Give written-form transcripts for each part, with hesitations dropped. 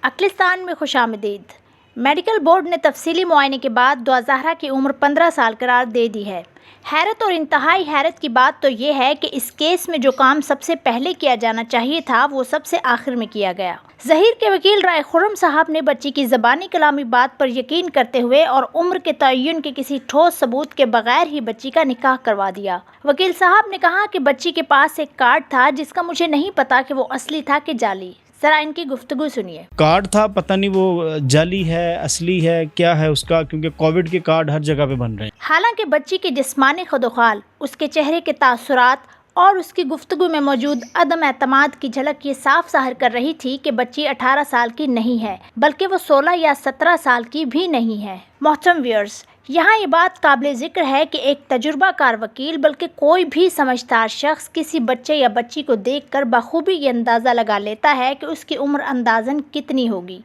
अक्लिस्तान में खुशामदीद। Medical board ने तफसीली मुआयने के बाद दुआ ज़हरा की उम्र 15 साल करार दे दी है। हैरत और इंतहाई हैरत की बात तो ये है कि इस केस में जो काम सबसे पहले किया जाना चाहिए था वो सबसे आखिर में किया गया। ज़हीर के वकील राय खुर्रम साहब ने बच्ची की ज़बानी कलामी बात पर यकीन करते हुए और उम्र के तयन के किसी ठोस सबूत के बगैर ही बच्ची का निकाह करवा दिया। वकील साहब ने कहा कि बच्ची के पास एक कार्ड था जिसका मुझे नहीं पता कि वो असली था कि जाली। जरा इनकी गुफ्तगू सुनिए। कार्ड था, पता नहीं वो जाली है असली है क्या है उसका, क्योंकि कोविड के कार्ड हर जगह पे बन रहे हैं। हालांकि बच्ची के जिस्मानी खुदोखाल, उसके चेहरे के तासुरात और उसकी गुफ्तगू में मौजूद अदम एतमाद की झलक ये साफ ज़ाहिर कर रही थी कि बच्ची 18 साल की नहीं है, बल्कि वो 16 या 17 साल की भी नहीं है। मोहतरम व्यूअर्स, यहाँ ये बात काबिल ज़िक्र है कि एक तजुर्बाकार वकील बल्कि कोई भी समझदार शख्स किसी बच्चे या बच्ची को देखकर बखूबी ये अंदाज़ा लगा लेता है कि उसकी उम्र अंदाज़न कितनी होगी।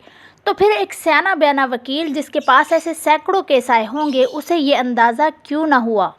तो फिर एक सियाना बयाना वकील जिसके पास ऐसे सैकड़ों केस आए होंगे, उसे ये अंदाज़ा क्यों ना हुआ?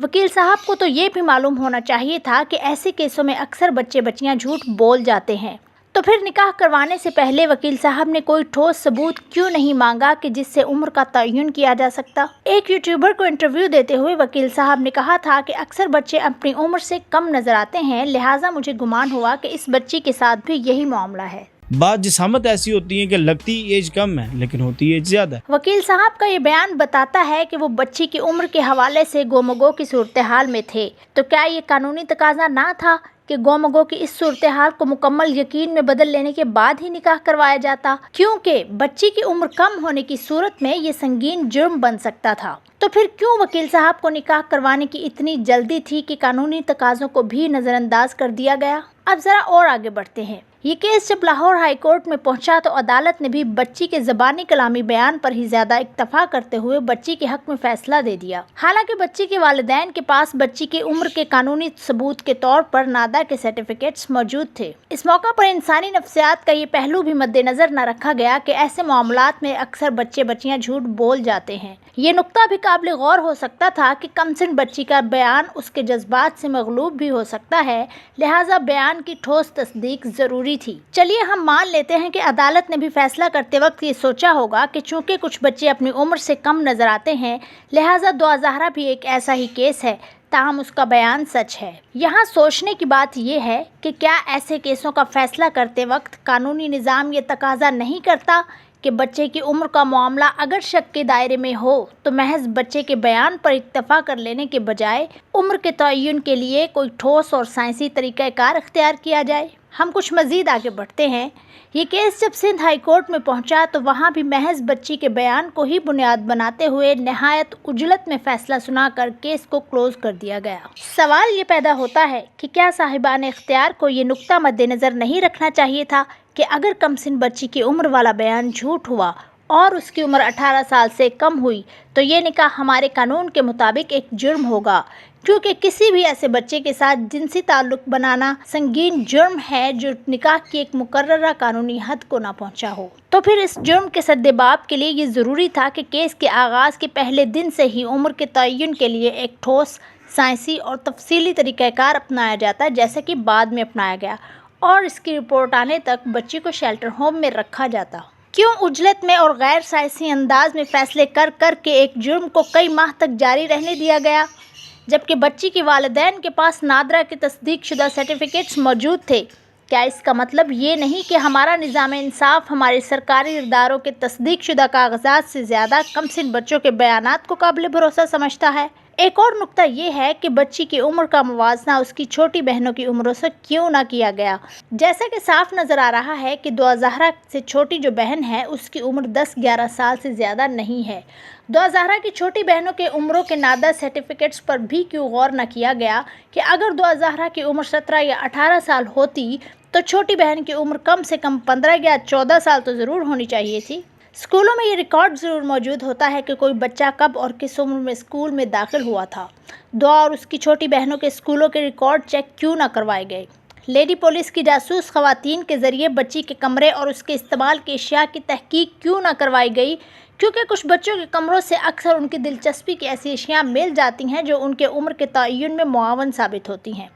वकील साहब को तो ये भी मालूम होना चाहिए था कि ऐसे केसों में अक्सर बच्चे बच्चियां झूठ बोल जाते हैं। तो फिर निकाह करवाने से पहले वकील साहब ने कोई ठोस सबूत क्यों नहीं मांगा कि जिससे उम्र का तयन किया जा सकता? एक यूट्यूबर को इंटरव्यू देते हुए वकील साहब ने कहा था कि अक्सर बच्चे अपनी उम्र से कम नजर आते हैं, लिहाजा मुझे गुमान हुआ कि इस बच्ची के साथ भी यही मामला है। बात जिसामत ऐसी होती है कि लगती एज कम है लेकिन होती एज ज्यादा। वकील साहब का ये बयान बताता है कि वो बच्ची की उम्र के हवाले से गोमगो की सूरत हाल में थे। तो क्या ये कानूनी तकाजा ना था कि गोमगो की इस सूरत हाल को मुकम्मल यकीन में बदल लेने के बाद ही निकाह करवाया जाता, क्योंकि बच्ची की उम्र कम होने की सूरत में ये संगीन जुर्म बन सकता था। तो फिर क्यों वकील साहब को निकाह करवाने की इतनी जल्दी थी कि कानूनी तकाजों को भी नज़रअंदाज कर दिया गया? अब ज़रा और आगे बढ़ते हैं। ये केस जब लाहौर हाई कोर्ट में पहुंचा तो अदालत ने भी बच्ची के ज़बानी कलामी बयान पर ही ज़्यादा इक्तफा करते हुए बच्ची के हक में फैसला दे दिया। हालांकि बच्ची के वालिदैन के पास बच्ची की उम्र के कानूनी सबूत के तौर पर नादा के सर्टिफिकेट्स मौजूद थे। इस मौका पर इंसानी नफ्सियात का ये पहलू भी मद्देनजर न रखा गया कि ऐसे मामलात में अक्सर बच्चे बच्चियां झूठ बोल जाते हैं। ये नुक्ता भी काबिल गौर हो सकता था कि कमसिन बच्ची का बयान उसके जज्बात से मगलूब भी हो सकता है, लिहाजा बयान की ठोस तस्दीक जरूरी थी। चलिए हम मान लेते हैं कि अदालत ने भी फैसला करते वक्त ये सोचा होगा कि चूंकि कुछ बच्चे अपनी उम्र से कम नजर आते हैं, लिहाजा दुआ ज़हरा भी एक ऐसा ही केस है, ताहम उसका बयान सच है। यहाँ सोचने की बात यह है कि क्या ऐसे केसों का फैसला करते वक्त कानूनी निज़ाम ये तकाजा नहीं करता कि बच्चे की उम्र का मामला अगर शक के दायरे में हो तो महज बच्चे के बयान पर इक्तफा कर लेने के बजाय उम्र के तयन के लिए कोई ठोस और साइंसी तरीक़ाकार इख्तियार किया जाए। हम कुछ मज़ीद आगे बढ़ते हैं। ये केस जब सिंध हाई कोर्ट में पहुंचा तो वहां भी महज बच्ची के बयान को ही बुनियाद बनाते हुए नहायत उजलत में फैसला सुनाकर केस को क्लोज कर दिया गया। सवाल ये पैदा होता है कि क्या साहिबान इख्तियार को ये नुक्ता मद्देनज़र नहीं रखना चाहिए था कि अगर कमसिन बच्ची की उम्र वाला बयान झूठ हुआ और उसकी उम्र 18 साल से कम हुई तो ये निकाह हमारे कानून के मुताबिक एक जुर्म होगा, क्योंकि किसी भी ऐसे बच्चे के साथ जिनसी ताल्लुक बनाना संगीन जुर्म है जो निकाह की एक मुकर्ररा कानूनी हद को ना पहुंचा हो। तो फिर इस जुर्म के सद्देबाब के लिए ये ज़रूरी था कि केस के आगाज़ के पहले दिन से ही उम्र के तयन के लिए एक ठोस साइंसी और तफसीली तरीक़ाकार अपनाया जाता, जैसे कि बाद में अपनाया गया, और इसकी रिपोर्ट आने तक बच्ची को शेल्टर होम में रखा जाता। क्यों उजलत में और गैर साइंसी अंदाज में फैसले कर कर के एक जुर्म को कई माह तक जारी रहने दिया गया, जबकि बच्ची के वालिदैन के पास नादरा के तस्दीक शुदा सर्टिफिकेट्स मौजूद थे? क्या इसका मतलब ये नहीं कि हमारा निज़ाम इंसाफ हमारे सरकारी इदारों के तस्दीक शुदा कागजात से ज़्यादा कमसिन बच्चों के बयानात को काबिल भरोसा समझता है? एक और नुक्ता ये है कि बच्ची की उम्र का मुवाजना उसकी छोटी बहनों की उम्रों से क्यों ना किया गया। जैसा कि साफ नज़र आ रहा है कि दुआ ज़हरा से छोटी जो बहन है उसकी उम्र 10-11 साल से ज़्यादा नहीं है। दुआ ज़हरा की छोटी बहनों के उम्रों के नादा सर्टिफिकेट्स पर भी क्यों गौर न किया गया कि अगर दुआ ज़हरा की उम्र 17 या 18 साल होती तो छोटी बहन की उम्र कम से कम 15 या 14 साल तो ज़रूर होनी चाहिए थी। स्कूलों में ये रिकॉर्ड ज़रूर मौजूद होता है कि कोई बच्चा कब और किस उम्र में स्कूल में दाखिल हुआ था। दुआ और उसकी छोटी बहनों के स्कूलों के रिकॉर्ड चेक क्यों ना करवाए गए? लेडी पुलिस की जासूस ख़वातीन के ज़रिए बच्ची के कमरे और उसके इस्तेमाल के अशिया की तहकीक क्यों ना करवाई गई کیونکہ کچھ بچوں کے کمروں سے اکثر ان کی دلچسپی کی ایسی اشیاء مل جاتی ہیں جو ان کے عمر کے تعین میں معاون ثابت ہوتی ہیں۔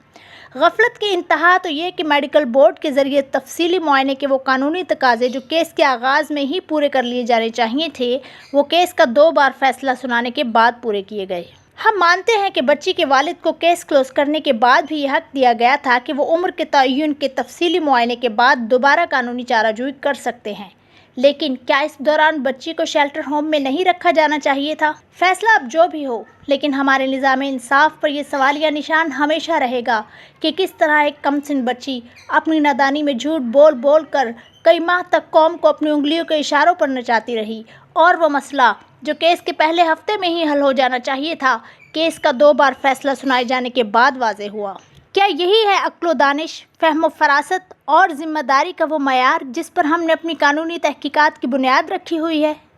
غفلت کی انتہا تو یہ کہ میڈیکل بورڈ کے ذریعے تفصیلی معائنے کے وہ قانونی تقاضے جو کیس کے آغاز میں ہی پورے کر لیے جانے چاہیے تھے، وہ کیس کا 2 بار فیصلہ سنانے کے بعد پورے کیے گئے۔ ہم مانتے ہیں کہ بچی کے والد کو کیس کلوز کرنے کے بعد بھی یہ حق دیا گیا تھا کہ وہ عمر کے تعین کے تفصیلی معائنے کے بعد دوبارہ قانونی چارہ جوئی کر سکتے ہیں، لیکن کیا اس دوران بچی کو شیلٹر ہوم میں نہیں رکھا جانا چاہیے تھا؟ فیصلہ اب جو بھی ہو، لیکن ہمارے نظام انصاف پر یہ سوالیہ نشان ہمیشہ رہے گا کہ کس طرح ایک کم سن بچی اپنی نادانی میں جھوٹ بول بول کر کئی ماہ تک قوم کو اپنی انگلیوں کے اشاروں پر نچاتی رہی، اور وہ مسئلہ جو کیس کے پہلے ہفتے میں ہی حل ہو جانا چاہیے تھا، کیس کا 2 بار فیصلہ سنائے جانے کے بعد واضح ہوا۔ کیا یہی ہے عقل و دانش، فہم و فراست اور ذمہ داری کا وہ معیار جس پر ہم نے اپنی قانونی تحقیقات کی بنیاد رکھی ہوئی ہے؟